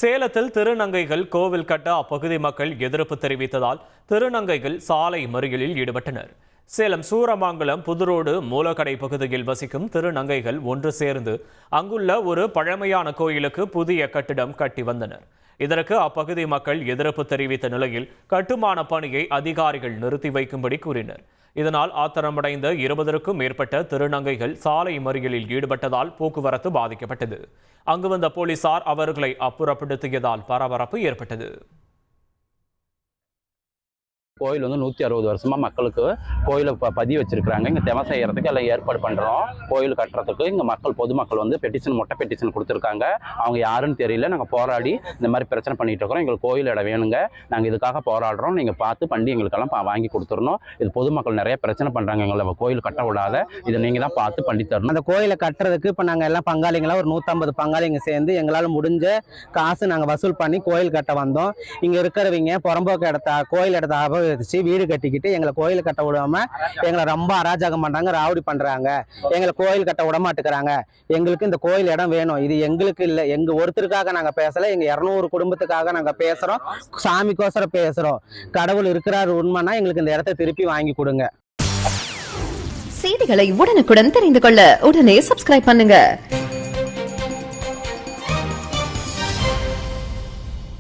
சேலத்தில் திருநங்கைகள் கோவில் கட்ட அப்பகுதி மக்கள் எதிர்ப்பு தெரிவித்ததால் திருநங்கைகள் சாலை மறியலில் ஈடுபட்டனர். சேலம் சூரமங்கலம் புதுரோடு மூலக்கடை பகுதியில் வசிக்கும் திருநங்கைகள் ஒன்று சேர்ந்து அங்குள்ள ஒரு பழமையான கோயிலுக்கு புதிய கட்டிடம் கட்டி வந்தனர். இதற்கு அப்பகுதி மக்கள் எதிர்ப்பு தெரிவித்த நிலையில் கட்டுமான பணியை அதிகாரிகள் நிறுத்தி வைக்கும்படி கூறினர். இதனால் ஆத்திரமடைந்த 20க்கும் மேற்பட்ட திருநங்கைகள் சாலை மறியலில் ஈடுபட்டதால் போக்குவரத்து பாதிக்கப்பட்டது. அங்கு வந்த போலீசார் அவர்களை அப்புறப்படுத்தியதால் பரபரப்பு ஏற்பட்டது. கோயில் 160 வருஷமா மக்களுக்கு கோயிலை பதிவு வச்சிருக்காங்க. இங்க தெம செய்யறதுக்கு எல்லாம் ஏற்பாடு பண்றோம். கோயில் கட்டுறதுக்கு இங்க பொதுமக்கள் மொட்டை பெட்டிஷன் கொடுத்துருக்காங்க. அவங்க யாருன்னு தெரியல. நாங்க போராடி இந்த மாதிரி பிரச்சனை பண்ணிட்டு இருக்கிறோம். எங்களுக்கு கோயில் இடம் வேணுங்க, நாங்க இதுக்காக போராடுறோம், நீங்க பார்த்து பண்ணி எங்களுக்கெல்லாம் வாங்கி கொடுத்துடணும். இது பொதுமக்கள் நிறைய பிரச்சனை பண்றாங்க, எங்களை கோயில் கட்ட விடாத, இதை நீங்க தான் பார்த்து பண்ணி தரணும். அந்த கோயிலை கட்டுறதுக்கு இப்ப நாங்க எல்லாம் பங்காளிங்களா ஒரு 150 பங்காளிங்க சேர்ந்து எங்களால முடிஞ்ச காசு நாங்க வசூல் பண்ணி கோயில் கட்ட வந்தோம். இங்க இருக்கிறவங்க புறம்போக்கு இடத்த கோயில் இடத்த வீடு கட்டிக்கிட்டு எங்களை கோயில் கட்ட விடாம எங்களை ரொம்ப அராஜகம் பண்றாங்க, ராவடி பண்றாங்க. எங்களை கோயில் கட்ட விட மாட்டேங்கிறாங்க. எங்களுக்கு இந்த கோயில் இடம் வேணும். இது எங்களுக்கு இல்லை, எங்க ஒருத்தருக்காக நாங்க பேசல, எங்க 200 குடும்பத்துக்காக நாங்க பேசுறோம். சாமிக்கோசரம் பேசுறோம். கடவுள் இருக்கிறாரு உண்மைனா எங்களுக்கு இந்த இடத்த திருப்பி வாங்கி கொடுங்க. செய்திகளை உடனுக்குடன் தெரிந்து கொள்ள உடனே சப்ஸ்கிரைப் பண்ணுங்க.